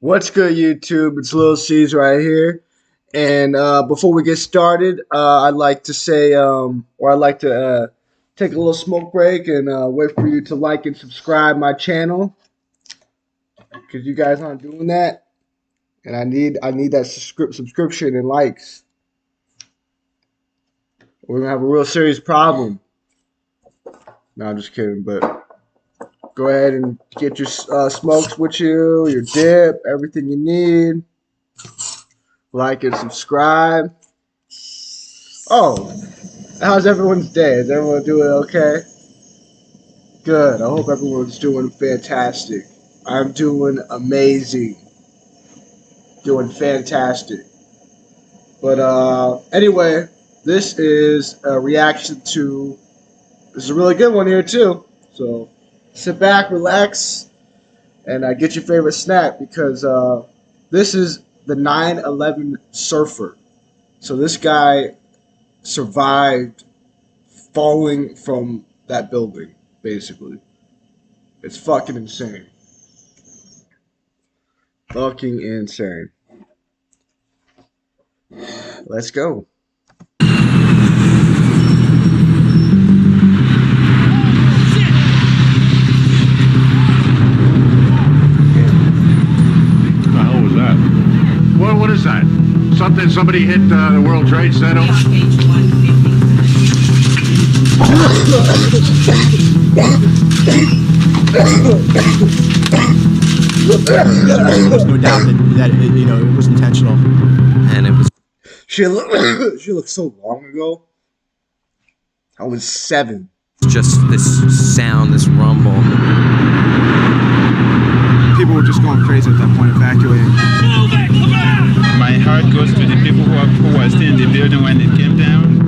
What's good, YouTube? It's Lil C's right here. And before we get started, I'd like to say, or I'd like to take a little smoke break and wait for you to like and subscribe my channel because you guys aren't doing that, and I need that subscription and likes. We're gonna have a real serious problem. No, I'm just kidding, but. Go ahead and get your smokes with you, your dip, everything you need. Like and subscribe. Oh, how's everyone's day? Is everyone doing okay? Good. I hope everyone's doing fantastic. I'm doing amazing. Doing fantastic. But anyway, this is a reaction to. This is a really good one here too. So sit back, relax, and get your favorite snack because this is the 9/11 surfer. So this guy survived falling from that building, basically. It's fucking insane. Fucking insane. Let's go. What is that? Somebody hit the World Trade Center? There's no doubt that it was intentional. And it was. She looked so long ago. I was 7. Just this sound, this rumble. People were just going crazy at that point, evacuating. My heart goes to the people who were still in the building when it came down.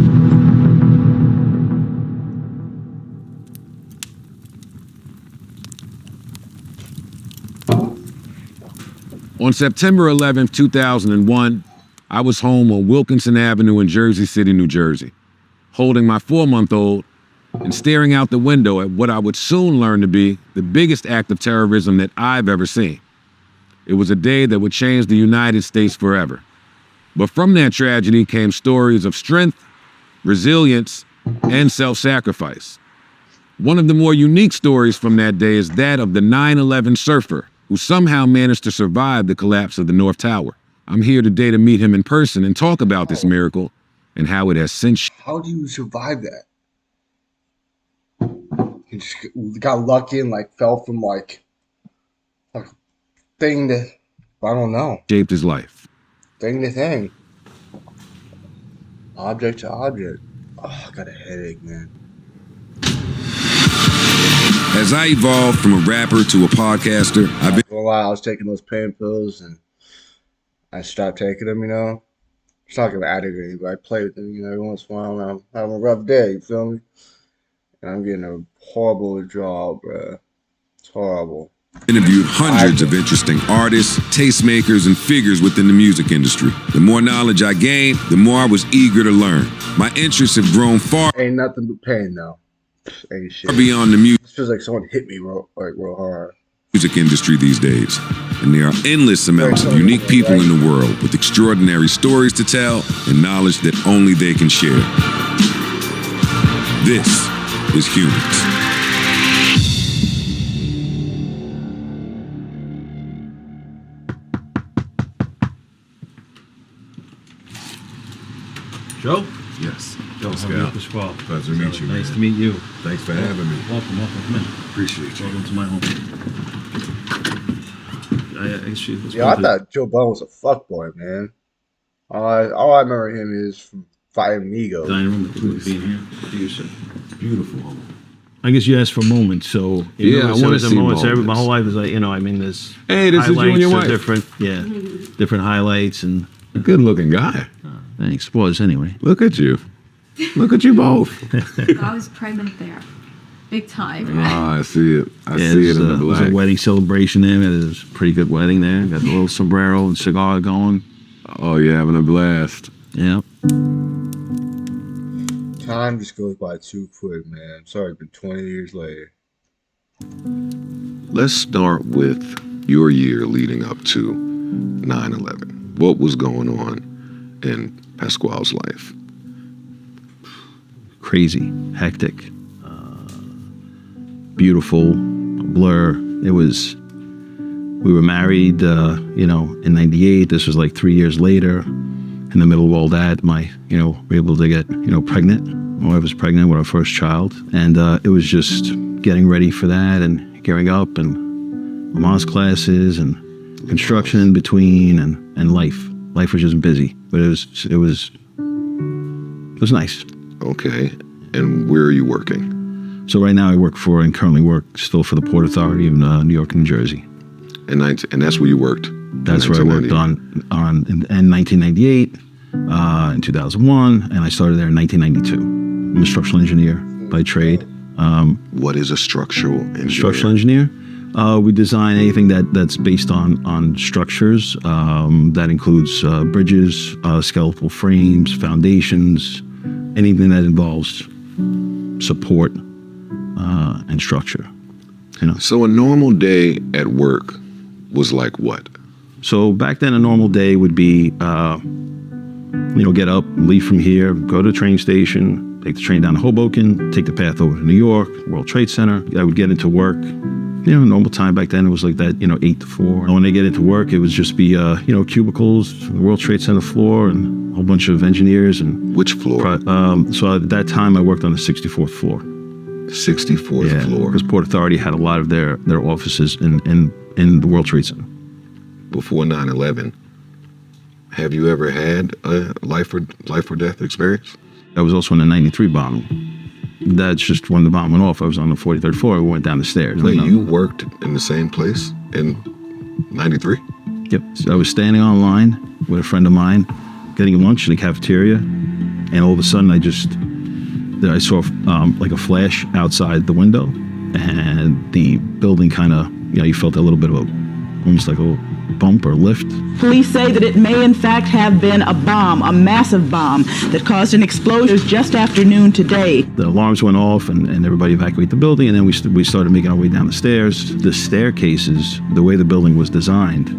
On September 11, 2001, I was home on Wilkinson Avenue in Jersey City, New Jersey, holding my 4-month-old and staring out the window at what I would soon learn to be the biggest act of terrorism that I've ever seen. It was a day that would change the United States forever. But from that tragedy came stories of strength, resilience, and self-sacrifice. One of the more unique stories from that day is that of the 9/11 surfer, who somehow managed to survive the collapse of the North Tower. I'm here today to meet him in person and talk about this miracle and how it has since. How do you survive that? He just got lucky and fell from thing to, I don't know. Shaped his life. Thing to thing. Object to object. Oh, I got a headache, man. As I evolved from a rapper to a podcaster, I've been. For a while, I was taking those pain pills and I stopped taking them, It's not gonna addict or anything, but I play with them, every once in a while when I'm having a rough day, you feel me? And I'm getting a horrible withdrawal, bruh. It's horrible. Interviewed hundreds of interesting artists, tastemakers, and figures within the music industry. The more knowledge I gained, the more I was eager to learn. My interests have grown far. Ain't nothing but pain, though. Ain't shit. Beyond the music. It feels like someone hit me real hard. Music industry these days. And there are endless amounts of unique people in the world with extraordinary stories to tell and knowledge that only they can share. This is Humans. Joe? Yes. Joe, Pascal. Pleasure to meet you. Nice man. to meet you. Thanks for having me. Welcome. Come in. Appreciate you. Welcome to my home. I actually was Yeah, I thought Joe Budden was a fuckboy, man. All I remember him is from fighting Migos. dining room with being here. What do you say? Beautiful. I guess you asked for moments, so Yeah, I wanna see moments. My moments. whole life is there's Hey, this is you and highlights your of wife. different highlights and Good looking guy. thanks. Was anyway. Look at you. Look at you both. I was pregnant there, big time. I see it. I Yeah, see it in the there was black. a wedding celebration there. It was a pretty good wedding there. Got the little sombrero and cigar going. Oh, you're having a blast. Yeah. Time just goes by too quick, man. Sorry, it's been 20 years later. Let's start with your year leading up to 9/11. What was going on in Pasquale's life? Crazy, hectic, beautiful, blur. We were married, in 98. This was like 3 years later. In the middle of all that, we were able to get, pregnant. My wife was pregnant with our first child. And it was just getting ready for that and gearing up and Lamaze classes and construction in between and life. Life was just busy, but it was nice. Okay. And where are you working? So right now I currently work still for the Port Authority of New York and New Jersey. And that's where you worked? That's where I worked in 1998, in 2001, and I started there in 1992. I'm a structural engineer by trade. What is a structural engineer? Structural engineer? We design anything that's based on structures. That includes bridges, skeletal frames, foundations, anything that involves support and structure. So a normal day at work was like what? So back then, a normal day would be, get up, leave from here, go to the train station, take the train down to Hoboken, take the path over to New York, World Trade Center. I would get into work. Normal time back then, it was like that, 8 to 4. And when I get into work, it would just be, cubicles, the World Trade Center floor, and a whole bunch of engineers. And which floor? So at that time, I worked on the 64th floor. 64th floor. Because Port Authority had a lot of their offices in the World Trade Center. Before 9/11, have you ever had a life or death experience? I was also in the 93 bombing. That's just when the bomb went off. I was on the 43rd floor. We went down the stairs. Wait, you worked in the same place in 93? Yep. So I was standing on line with a friend of mine, getting lunch in the cafeteria, and all of a sudden I saw like a flash outside the window, and the building kind of, you felt a little bit of almost like a bump or lift. Police say that it may in fact have been a bomb, a massive bomb that caused an explosion just after noon today. The alarms went off and everybody evacuated the building, and then we started making our way down the stairs. The staircases, the way the building was designed,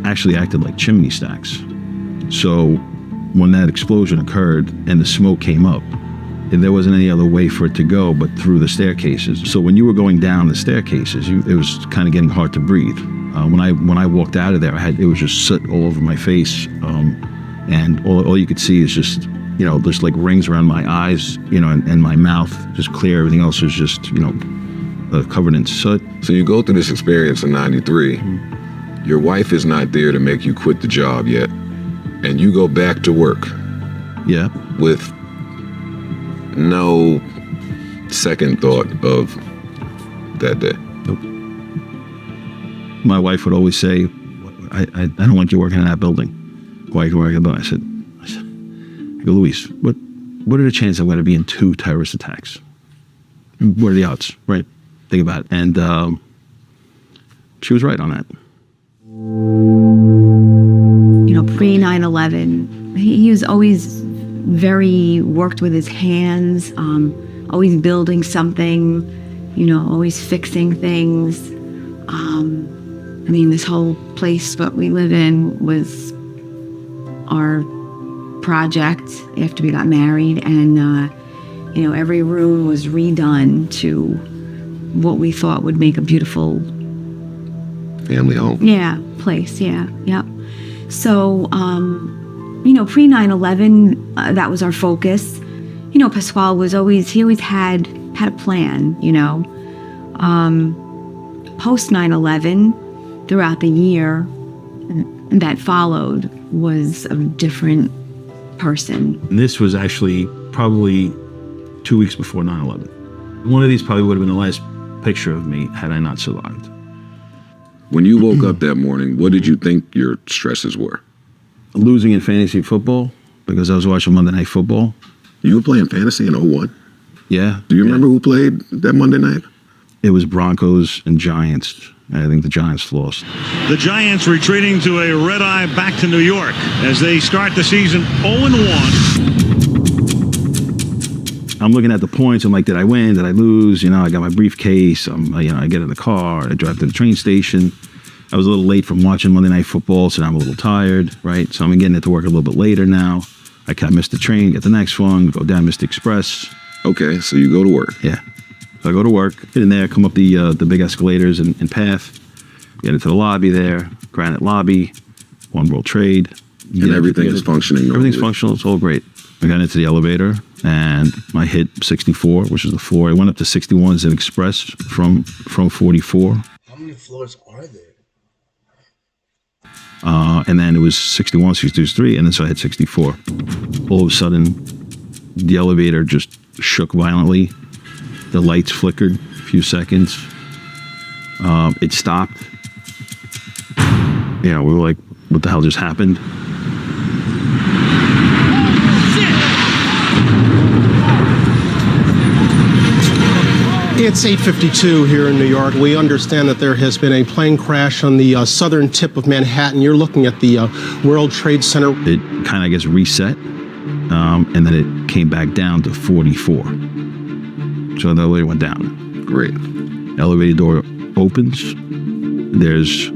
actually acted like chimney stacks. So when that explosion occurred and the smoke came up, there wasn't any other way for it to go but through the staircases. So when you were going down the staircases, it was kind of getting hard to breathe. When I walked out of there, it was just soot all over my face, and all you could see is just there's like rings around my eyes, and my mouth just clear. Everything else was just covered in soot. So you go through this experience in 93. Mm-hmm. Your wife is not there to make you quit the job yet, and you go back to work. Yeah. With no second thought of that day. Nope. My wife would always say, I don't want you working in that building. Why are you working in the building? I said, Louise, what are the chances I'm going to be in 2 terrorist attacks? What are the odds, right? Think about it. And she was right on that. Pre 9/11, he was always worked with his hands, always building something, always fixing things. This whole place that we live in was our project after we got married, and every room was redone to what we thought would make a beautiful family home. Yeah, place. Yeah, yep. So, pre 9/11, that was our focus. Pasquale was always had a plan. Post 9/11, throughout the year that followed, was a different person. And this was actually probably 2 weeks before 9/11. One of these probably would have been the last picture of me had I not survived. When you woke up that morning, what did you think your stresses were? Losing in fantasy football, because I was watching Monday Night Football. You were playing fantasy in 01? Yeah. Do you remember who played that Monday night? It was Broncos and Giants. I think the Giants lost. The Giants retreating to a red-eye back to New York as they start the season 0-1. I'm looking at the points. I'm like, did I win? Did I lose? I got my briefcase. I get in the car. I drive to the train station. I was a little late from watching Monday Night Football, so now I'm a little tired, right? So I'm getting it to work a little bit later now. I can't miss the train, get the next one, go down Mystic Express. Okay, so you go to work. Yeah. So I go to work, get in there, come up the big escalators and path, get into the lobby there, Granite Lobby, One World Trade. And everything is functioning normally. Everything's functional, it's all great. I got into the elevator and I hit 64, which is the floor. I went up to 61 as an express from 44. How many floors are there? And then it was 61, 62, 3, and then so I hit 64. All of a sudden, the elevator just shook violently. The lights flickered a few seconds. It stopped. You know, we were like, what the hell just happened? It's 8:52 here in New York. We understand that there has been a plane crash on the southern tip of Manhattan. You're looking at the World Trade Center. It kind of, I guess, reset, and then it came back down to 44. So the elevator went down. Great. Elevator door opens. There's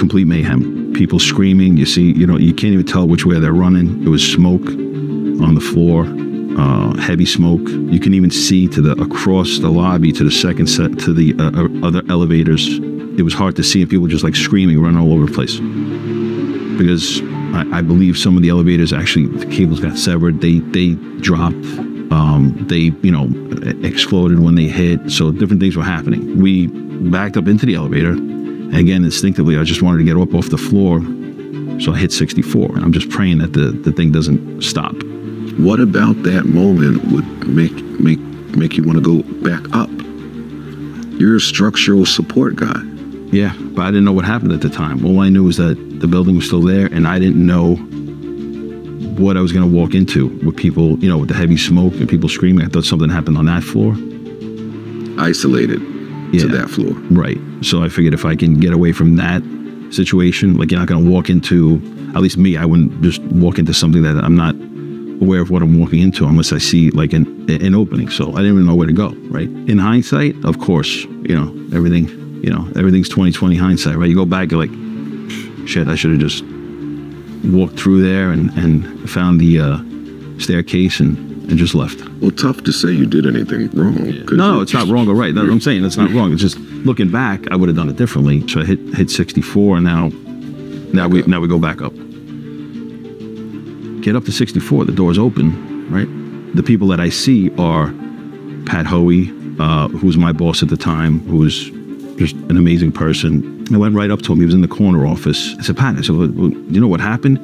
complete mayhem. People screaming. You see, you can't even tell which way they're running. It was smoke on the floor. Heavy smoke. You can even see across the lobby to the second set to the other elevators. It was hard to see, and people were just like screaming, running all over the place. Because I believe some of the elevators actually, the cables got severed. They dropped. They exploded when they hit. So different things were happening. We backed up into the elevator. And again, instinctively, I just wanted to get up off the floor. So I hit 64, and I'm just praying that the thing doesn't stop. What about that moment would make you want to go back up? You're a structural support guy. Yeah, but I didn't know what happened at the time. All I knew was that the building was still there, and I didn't know what I was going to walk into with people, with the heavy smoke and people screaming. I thought something happened on that floor. Isolated to that floor. Right. So I figured if I can get away from that situation, like you're not going to walk into, at least me, I wouldn't just walk into something that I'm not aware of what I'm walking into unless I see like an opening. So I didn't even know where to go, right? In hindsight, of course, everything's 20/20 hindsight, right? You go back, you're like, shit, I should have just walked through there and found the staircase and just left. Well, tough to say you did anything wrong. Yeah. No, it's not wrong or right. That's what I'm saying. It's not wrong. It's just looking back, I would have done it differently. So I hit 64, and now we go back up. Get up to 64, the door's open, right? The people that I see are Pat Hoey, who was my boss at the time, who was just an amazing person. I went right up to him. He was in the corner office. I said, Pat, well, you know what happened?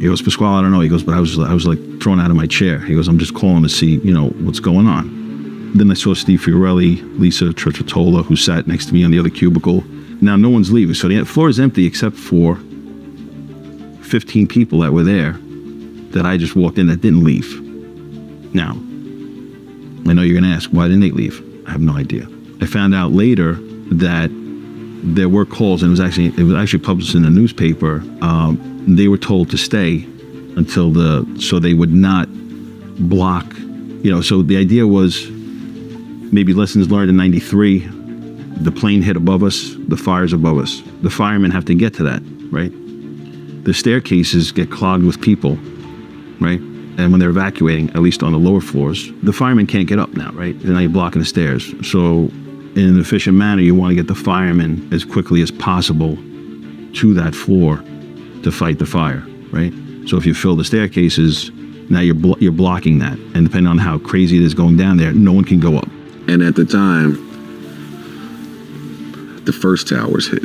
He goes, Pasquale, I don't know. He goes, but I was like thrown out of my chair. He goes, I'm just calling to see, what's going on. Then I saw Steve Fiorelli, Lisa Tritotola, who sat next to me on the other cubicle. Now no one's leaving. So the floor is empty except for 15 people that were there that I just walked in that didn't leave. Now, I know you're going to ask, why didn't they leave? I have no idea. I found out later that there were calls, and it was actually published in the newspaper. They were told to stay until so they would not block, so the idea was maybe lessons learned in 93, the plane hit above us, the fire's above us. The firemen have to get to that, right? The staircases get clogged with people, right? And when they're evacuating, at least on the lower floors, the firemen can't get up now, right? And now you're blocking the stairs. So in an efficient manner, you want to get the firemen as quickly as possible to that floor to fight the fire, right? So if you fill the staircases, now you're blocking that. And depending on how crazy it is going down there, no one can go up. And at the time, the first tower's hit.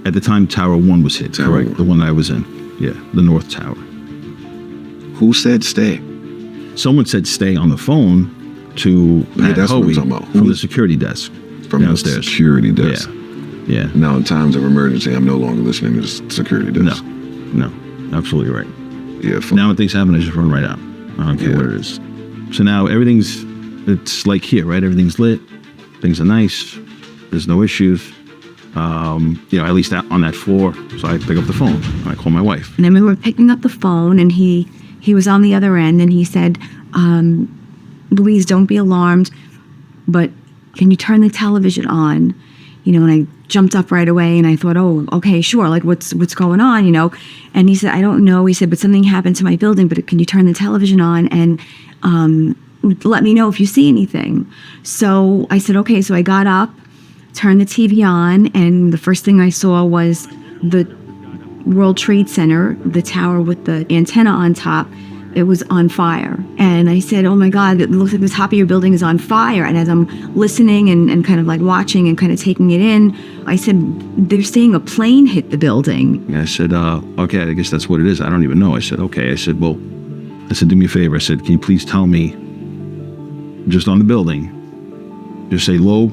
At the time, Tower 1 was hit, correct? 1. The one that I was in. Yeah, the North Tower. Who said stay? Someone said stay on the phone to Pat Hoey from the security desk downstairs. The security desk. Yeah. Now, in times of emergency, I'm no longer listening to the security desk. No, absolutely right. Yeah. Now when things happen, I just run right out. I don't care what it is. So now it's like here, right? Everything's lit. Things are nice. There's no issues. At least on that floor. So I pick up the phone. I call my wife. And then we were picking up the phone, and he was on the other end, and he said, Louise, don't be alarmed, but can you turn the television on? and I jumped up right away and I thought, oh, okay, sure. Like what's going on, And he said, I don't know. He said, but something happened to my building, but can you turn the television on and let me know if you see anything? So I said, okay. So I got up, turned the TV on, and the first thing I saw was the World Trade Center, the tower with the antenna on top. It was on fire. And I said, oh my God, it looks like the top of your building is on fire. And as I'm listening and kind of like watching and kind of taking it in, I said, they're saying a plane hit the building. I said, okay, I guess that's what it is. I don't even know. I said, okay. I said, well, do me a favor. I said, can you please tell me, just on the building, just say low,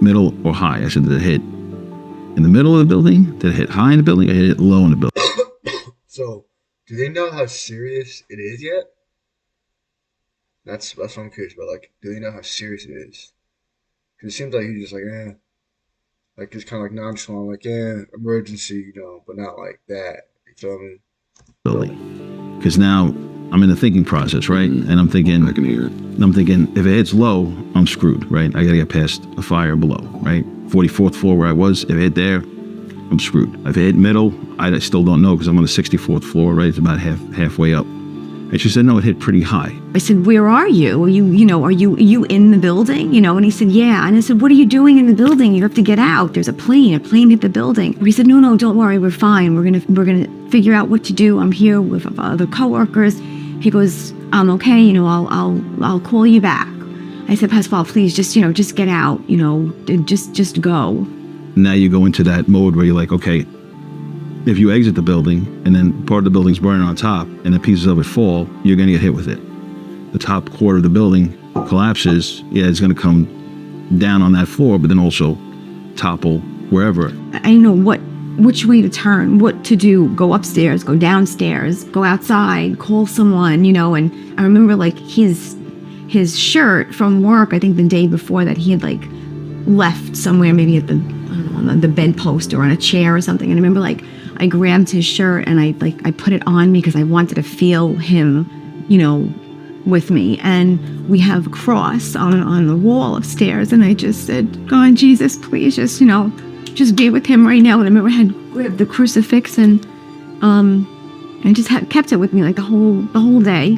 middle, or high? I said, did it hit in the middle of the building? Did it hit high in the building? I hit it low in the building. So, do they know how serious it is yet? That's what I'm curious about. Like, do they know how serious it is? Because it seems like he's just like, like just kind of like nonchalant, like, emergency, but not like that. You feel me? Building. Because now I'm in the thinking process, right? And I'm thinking, I can hear it. I'm thinking, if it hits low, I'm screwed, right? I gotta get past a fire below, right? 44th floor where I was, if it hit there, I'm screwed. If it hit middle, I still don't know because I'm on the 64th floor, right? It's about halfway up. And she said, no, it hit pretty high. I said, where are you? Are you in the building? And he said, yeah. And I said, what are you doing in the building? You have to get out. There's a plane hit the building. He said, no, don't worry. We're fine. We're gonna figure out what to do. I'm here with other coworkers. He goes, I'm okay. I'll call you back. I said, Pasquale, please just get out, just go. Now you go into that mode where you're like, okay, if you exit the building and then part of the building's burning on top and the pieces of it fall, you're going to get hit with it. The top quarter of the building collapses. Yeah, it's going to come down on that floor, but then also topple wherever. I know which way to turn, what to do, go upstairs, go downstairs, go outside, call someone, and I remember like his shirt from work, I think the day before that he had like left somewhere, maybe at the bedpost or on a chair or something. And I remember like I grabbed his shirt and I put it on me because I wanted to feel him, with me. And we have a cross on the wall upstairs. And I just said, God, Jesus, please just be with him right now. And I remember I had grabbed the crucifix and just kept it with me like the whole day,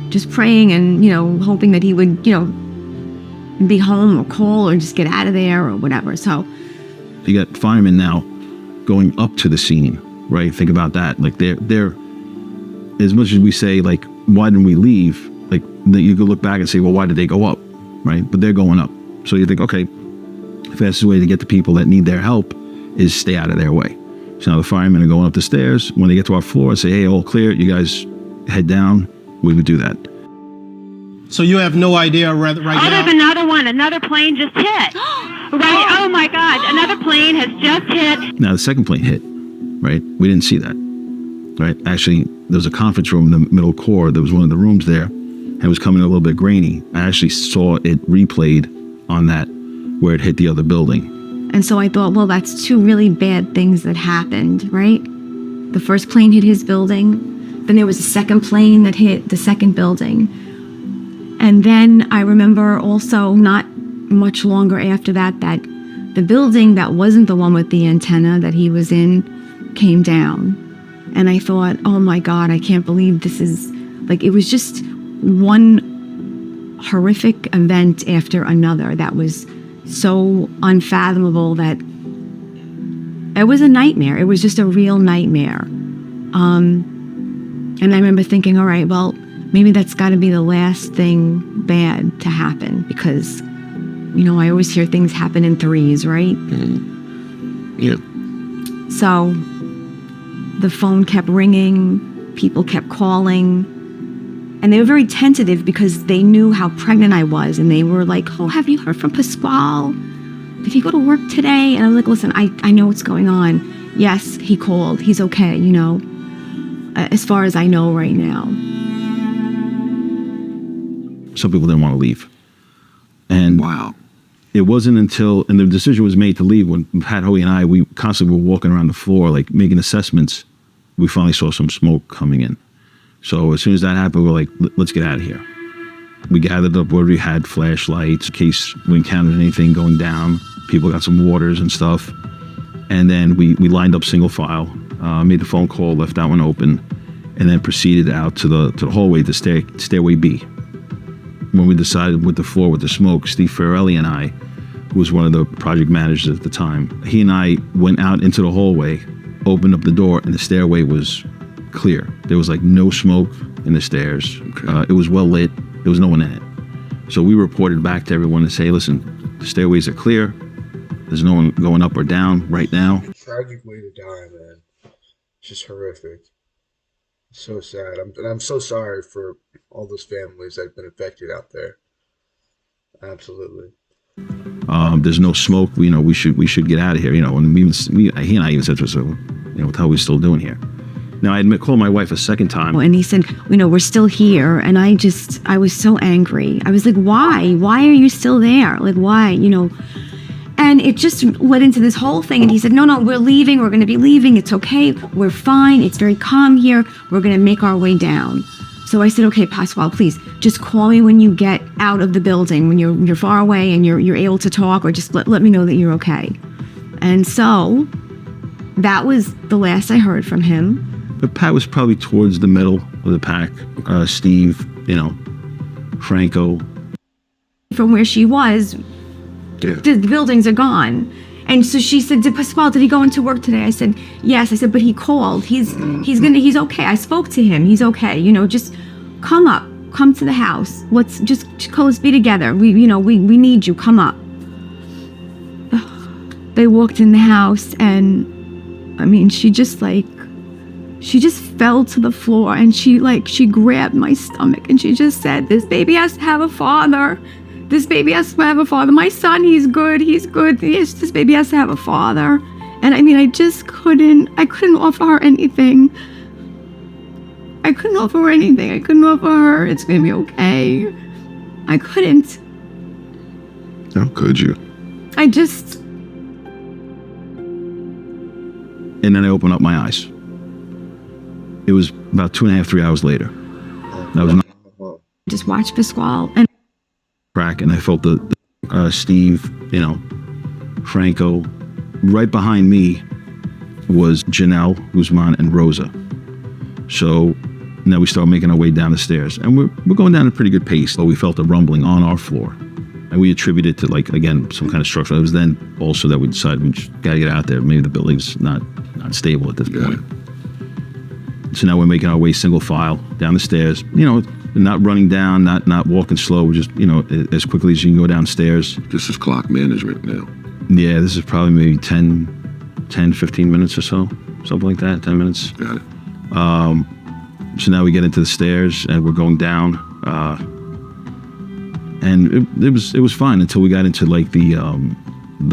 just praying and, hoping that he would, be home or call or just get out of there or whatever. So you got firemen now going up to the scene, right? Think about that. Like they're as much as we say, like, why didn't we leave? Like you could look back and say, well, why did they go up? Right? But they're going up. So you think, okay, the fastest way to get the people that need their help is stay out of their way. So now the firemen are going up the stairs. When they get to our floor, say, hey, all clear, you guys head down. We would do that. So you have no idea right now? Another plane just hit. Right? Oh my God, another plane has just hit. Now the second plane hit, right? We didn't see that, right? Actually, there was a conference room in the middle core. There was one of the rooms there, and it was coming a little bit grainy. I actually saw it replayed on that where it hit the other building. And so I thought, well, that's two really bad things that happened, right? The first plane hit his building. Then there was a second plane that hit the second building. And then I remember also not much longer after that the building that wasn't the one with the antenna that he was in came down. And I thought, oh my God, I can't believe this is, like, it was just one horrific event after another that was so unfathomable that it was a nightmare. It was just a real nightmare. And I remember thinking, all right, well, maybe that's got to be the last thing bad to happen because, I always hear things happen in threes, right? Mm-hmm. Yeah. So the phone kept ringing, people kept calling, and they were very tentative because they knew how pregnant I was, and they were like, oh, have you heard from Pasquale? Did he go to work today? And I'm like, listen, I know what's going on. Yes, he called. He's okay, as far as I know right now. Some people didn't want to leave. And wow. It wasn't until, and the decision was made to leave when Pat Hoey and I, we constantly were walking around the floor, like making assessments. We finally saw some smoke coming in. So as soon as that happened, we were like, let's get out of here. We gathered up where we had flashlights in case we encountered anything going down. People got some waters and stuff. And then we lined up single file, made the phone call, left that one open, and then proceeded out to the hallway, the stairway B. When we decided with the floor with the smoke, Steve Farrelly and I, who was one of the project managers at the time, he and I went out into the hallway, opened up the door, and the stairway was clear. There was like no smoke in the stairs. It was well lit. There was no one in it. So we reported back to everyone to say, listen, the stairways are clear. There's no one going up or down right now. Tragic way to die, man. Just horrific. So sad. I'm so sorry for all those families that have been affected out there. Absolutely. There's no smoke. You know, we should get out of here. You know, and he and I even said to us, you know, what the hell are we still doing here? Now, I had called my wife a second time. And he said, you know, we're still here. And I was so angry. I was like, why? Why are you still there? Like, why? You know? And it just led into this whole thing. And he said, no, we're leaving. We're going to be leaving. It's okay. We're fine. It's very calm here. We're going to make our way down. So I said, okay, Pasquale, please just call me when you get out of the building, when you're far away and you're able to talk, or just let me know that you're okay. And so that was the last I heard from him. But Pat was probably towards the middle of the pack. Steve, you know, Franco. From where she was, the buildings are gone. And so she said, Pasquale, did he go into work today? I said, yes. I said, but he called. He's okay. I spoke to him. He's okay. You know, just come to the house. Let's be together. We need you. Come up. They walked in the house, and I mean, she just fell to the floor, and she grabbed my stomach, and she just said, this baby has to have a father. This baby has to have a father. My son, he's good. Yes, this baby has to have a father. And I mean, I couldn't offer her anything. I couldn't offer her anything. I couldn't offer her, it's gonna be okay. I couldn't. How could you? I just. And then I opened up my eyes. It was about 2.5, 3 hours later. That was just watched Pasquale and crack, and I felt the Steve, you know, Franco. Right behind me was Janelle Guzman and Rosa. So now we started making our way down the stairs, and we're going down at a pretty good pace. But we felt a rumbling on our floor, and we attributed it to, like, again, some kind of structure. It was then also that we decided we just gotta get out there. Maybe the building's not stable at this point. So now we're making our way single file down the stairs. You know, not running down, not walking slow. We're just, you know, as quickly as you can go downstairs. This is clock management now. Yeah, this is probably maybe 10, 15 minutes or so. Something like that, 10 minutes. Got it. So now we get into the stairs, and we're going down. And it was fine until we got into like the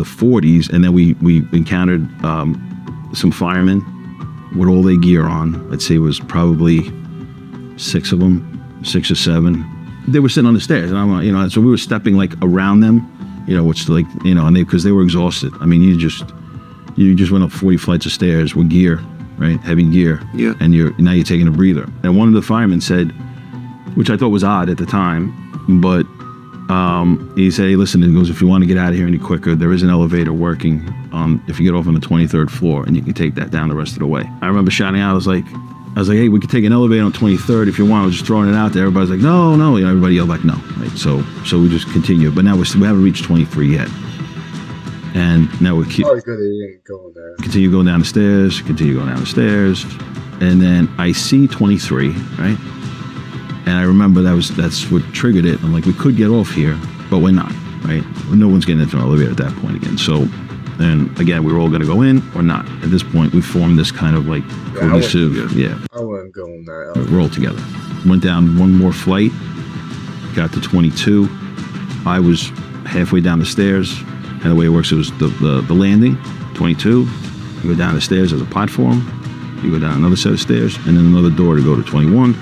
40s, and then we encountered some firemen with all their gear on. I'd say it was probably 6 of them. 6 or 7. They were sitting on the stairs, and I'm, you know, so we were stepping like around them, you know, which, like, you know, and because they were exhausted. I mean, you just went up 40 flights of stairs with gear, right, heavy gear, yeah, and now you're taking a breather. And one of the firemen said, which I thought was odd at the time, but he said, hey, listen, he goes, if you want to get out of here any quicker, there is an elevator working if you get off on the 23rd floor, and you can take that down the rest of the way. I remember shouting out, I was like, hey, we could take an elevator on 23rd if you want. I was just throwing it out there. Everybody's like, no. You know, everybody yelled like, no. Right? So we just continue. But now we haven't reached 23 yet. And now we keep continue going down the stairs, and then I see 23, right? And I remember that's what triggered it. I'm like, we could get off here, but we're not, right? No one's getting into an elevator at that point again. So then again, we were all going to go in or not. At this point, we formed this kind of like cohesive. I wouldn't go in that. We're all together. Went down one more flight, got to 22. I was halfway down the stairs, and the way it works, it was the landing, 22. You go down the stairs, there's a platform. You go down another set of stairs, and then another door to go to 21.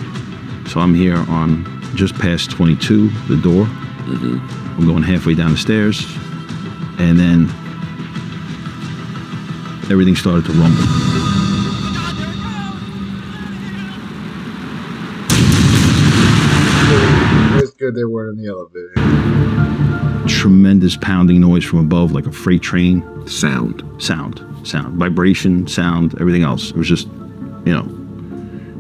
So I'm here on just past 22, the door. I'm going halfway down the stairs, and then everything started to rumble. It's good. good they weren't in the elevator. Tremendous pounding noise from above, like a freight train. Sound. Vibration, sound, everything else. It was just, you know.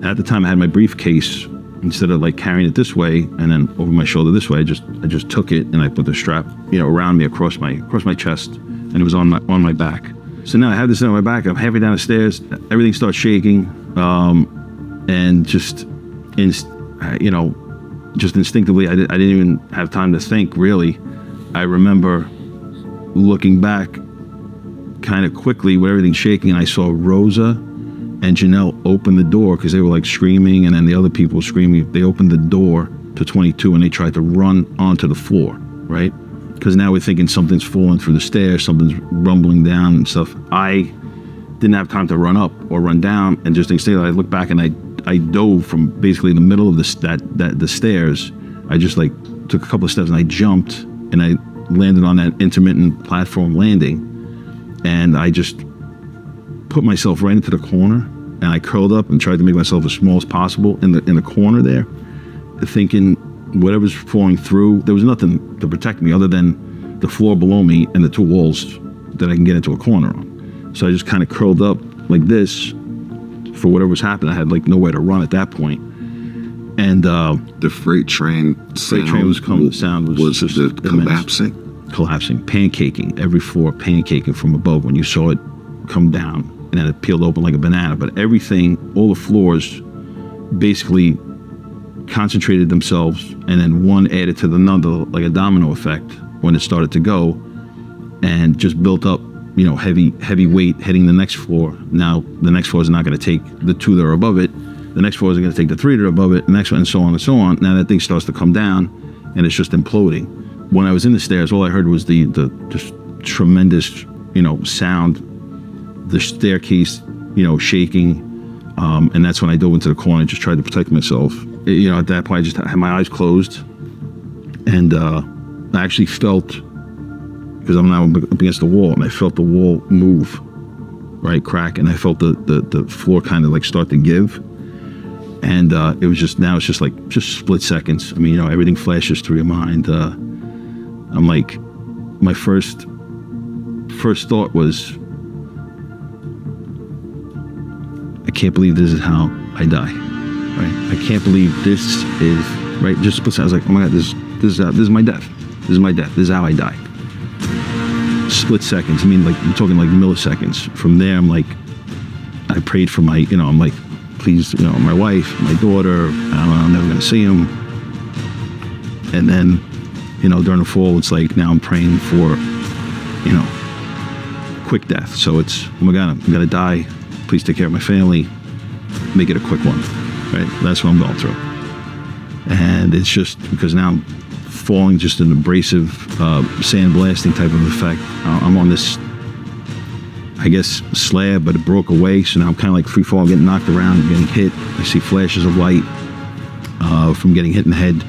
At the time I had my briefcase, instead of like carrying it this way and then over my shoulder this way, I just took it and I put the strap, you know, around me across my chest, and it was on my back. So now I have this on my back. I'm halfway down the stairs. Everything starts shaking, and just instinctively, I didn't even have time to think really. I remember looking back kind of quickly with everything shaking, and I saw Rosa and Janelle open the door because they were like screaming, and then the other people screaming. They opened the door to 22 and they tried to run onto the floor, right? Because now we're thinking something's falling through the stairs, something's rumbling down and stuff. I didn't have time to run up or run down, and just instead I looked back and I dove from basically the middle of the stairs. I just like took a couple of steps and I jumped and I landed on that intermittent platform landing, and I just put myself right into the corner, and I curled up and tried to make myself as small as possible in the corner there, thinking whatever's falling through, there was nothing to protect me other than the floor below me and the two walls that I can get into a corner on. So I just kind of curled up like this for whatever was happening. I had like nowhere to run at that point. And the freight train was coming. The sound was just collapsing, pancaking, every floor pancaking from above when you saw it come down, and then it peeled open like a banana. But everything, all the floors basically concentrated themselves, and then one added to the another like a domino effect when it started to go, and just built up, you know, heavy weight heading the next floor. Now the next floor is not going to take the two that are above it. The next floor is going to take the three that are above it, the next one, and so on and so on. Now that thing starts to come down, and it's just imploding. When I was in the stairs, all I heard was the just tremendous, you know, sound, the staircase, you know, shaking, and that's when I dove into the corner and just tried to protect myself. You know, at that point, I just had my eyes closed, and I actually felt, because I'm now up against the wall, and I felt the wall move, right, crack, and I felt the floor kind of like start to give. And it was just, now it's just like, just split seconds. I mean, you know, everything flashes through your mind. I'm like, my first thought was, I can't believe this is how I die, right? I can't believe this is, right? Just split seconds. I was like, oh my God, this is my death. This is my death. This is how I die. Split seconds. I mean, like, I'm talking like milliseconds. From there, I'm like, I prayed for my, you know, I'm like, please, you know, my wife, my daughter, I'm never going to see them. And then, you know, during the fall, it's like, now I'm praying for, you know, quick death. So it's, oh my God, I'm going to die. Please take care of my family. Make it a quick one, right? That's what I'm going through. And it's just because now I'm falling, just an abrasive, sandblasting type of effect. I'm on this, I guess, slab, but it broke away. So now I'm kind of like free fall, getting knocked around, getting hit. I see flashes of light from getting hit in the head.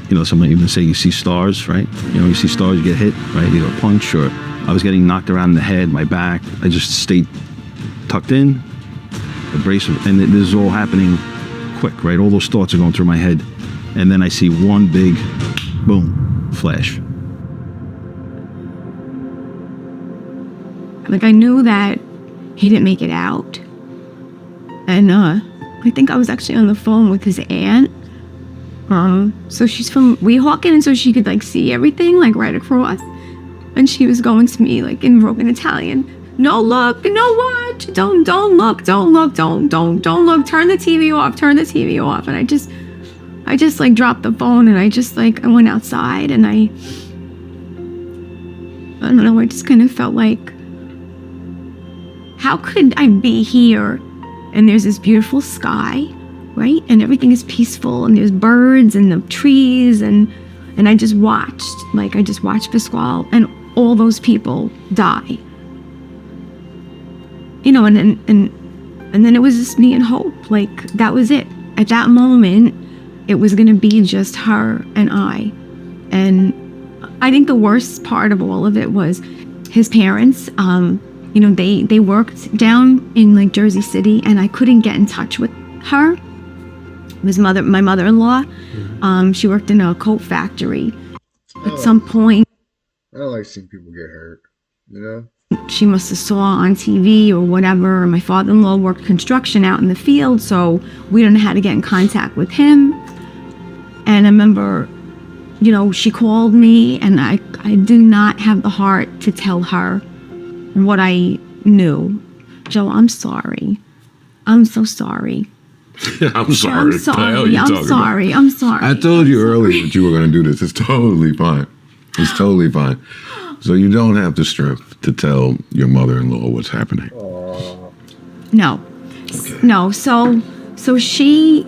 You know, some might even say you see stars, right? You know, you see stars, you get hit, right? Either a punch or I was getting knocked around in the head, my back. I just stayed tucked in, abrasive, and this is all happening quick, right? All those thoughts are going through my head. And then I see one big, boom, flash. Like, I knew that he didn't make it out. And I think I was actually on the phone with his aunt. So she's from Weehawken, and so she could like see everything like right across. And she was going to me like in broken Italian. No look, no watch, don't look, don't look, don't look, turn the TV off. And I just like dropped the phone, and I went outside, and I don't know, I just kind of felt like, how could I be here and there's this beautiful sky, right? And everything is peaceful, and there's birds and the trees, and I just watched Pasquale and all those people die. You know, and then it was just me and Hope. Like, that was it. At that moment, it was gonna be just her and I. And I think the worst part of all of it was his parents. You know, they worked down in like Jersey City, and I couldn't get in touch with her. my mother-in-law. She worked in a coat factory. At some point, I don't like seeing people get hurt, you know? she must have saw on TV or whatever. My father-in-law worked construction out in the field, so we don't know how to get in contact with him. And I remember, you know, she called me, and I do not have the heart to tell her what I knew. Joe, I'm sorry. I'm so sorry. I'm sorry. I'm sorry. I'm sorry. I'm sorry. I told you earlier that you were going to do this. It's totally fine. It's totally fine. So you don't have the strength to tell your mother-in-law what's happening. No. Okay. No. So she,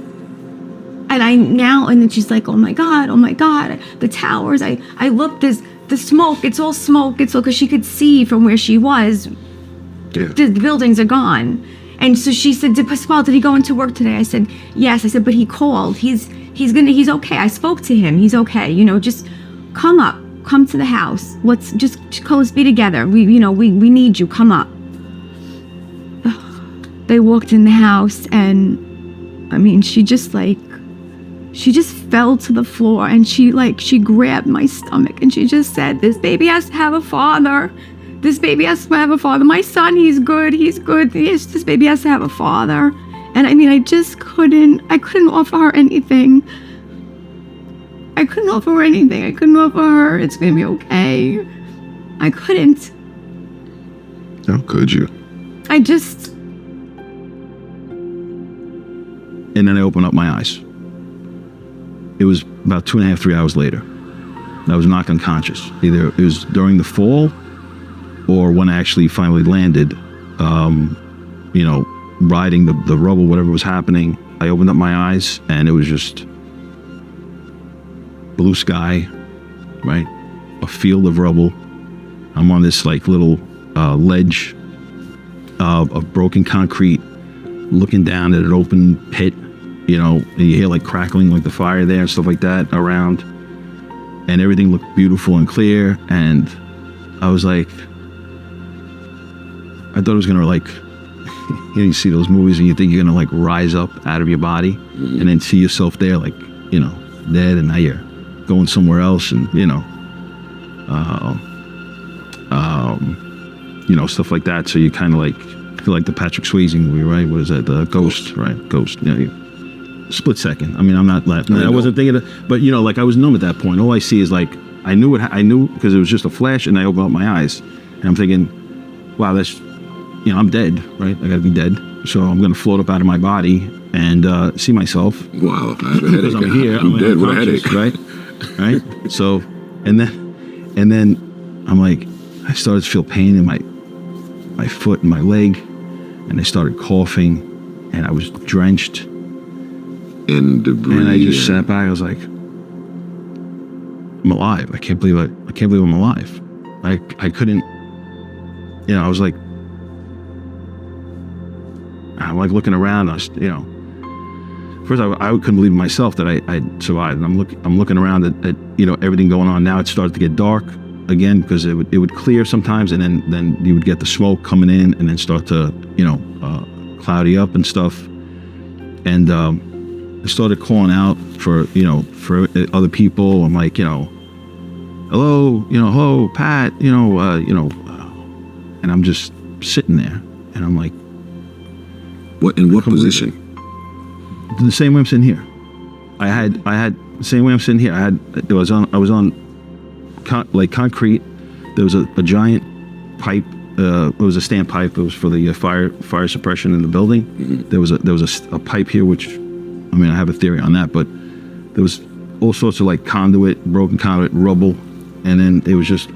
and then she's like, oh my God, the towers. I looked, the smoke, it's all smoke. It's all, because she could see from where she was, the buildings are gone. And so she said, Pasquale, did he go into work today? I said, yes. I said, but he called. He's okay. I spoke to him. He's okay. You know, just come up. Come to the house. Let's be together. We need you. Come up. They walked in the house, and I mean, she just fell to the floor, and she grabbed my stomach, and she just said, this baby has to have a father. This baby has to have a father. My son, he's good. Yes, this baby has to have a father. And I mean, I couldn't offer her anything. I couldn't offer her anything. I couldn't offer her, it's gonna be okay. I couldn't. How could you? I just... And then I opened up my eyes. It was about 2.5, 3 hours later. I was knocked unconscious. Either it was during the fall or when I actually finally landed, you know, riding the rubble, whatever was happening. I opened up my eyes, and it was just blue sky, right? A field of rubble. I'm on this like little ledge of broken concrete, looking down at an open pit, you know, and you hear like crackling, like the fire there and stuff like that around, and everything looked beautiful and clear. And I was like, I thought it was gonna like, you know, you see those movies and you think you're gonna like rise up out of your body and then see yourself there, like, you know, dead, and now you're going somewhere else, and you know, stuff like that. So you kind of like feel like the Patrick Swayze movie, right? What is that? The Ghost, right? Ghost. You know, split second. I mean, I'm not laughing. I wasn't thinking of, but you know, like I was numb at that point. All I see is like I knew because it was just a flash, and I opened up my eyes, and I'm thinking, wow, that's, you know, I'm dead, right? I gotta be dead. So I'm gonna float up out of my body and see myself. Wow, I have a headache. Because I'm here. I'm dead with a headache. Right? Right? So, and then I'm like, I started to feel pain in my foot and my leg, and I started coughing, and I was drenched in debris. And I just sat back. I was like, I'm alive. I can't believe I'm alive. I couldn't, you know, I was like, I'm like looking around. I was, you know, first I couldn't believe myself that I survived. And I'm looking around at you know, everything going on. Now it started to get dark again, because it would clear sometimes, and then you would get the smoke coming in, and then start to, you know, cloudy up and stuff. And I started calling out for, you know, for other people. I'm like, you know, hello, Pat, you know, and I'm just sitting there, and I'm like, in what position? The same way I'm sitting here. I had the same way I'm sitting here. I was on concrete. There was a giant pipe. It was a standpipe. It was for the fire suppression in the building. Mm-hmm. There was a pipe here, which, I mean, I have a theory on that, but there was all sorts of like broken conduit, rubble, and then it was just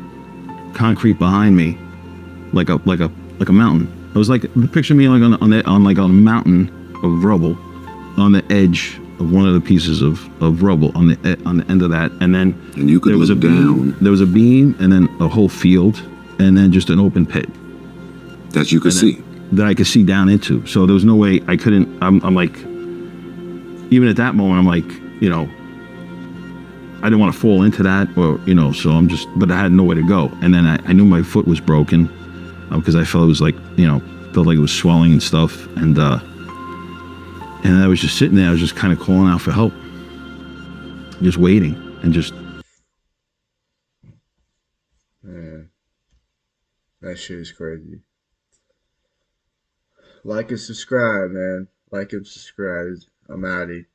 concrete behind me, like a mountain. It was like, picture me like on a mountain of rubble, on the edge of one of the pieces of rubble on the end of that, and then you could look down. There was a beam, and then a whole field, and then just an open pit that you could see, that I could see down into. So there was no way I couldn't. I'm like, even at that moment, I'm like, you know, I didn't want to fall into that, or, you know, so I'm just, but I had nowhere to go. And then I knew my foot was broken, because I felt it was like, you know, felt like it was swelling and stuff, and And I was just sitting there. I was just kind of calling out for help, just waiting, and just. Man, that shit is crazy. Like and subscribe, man. Like and subscribe. I'm outie.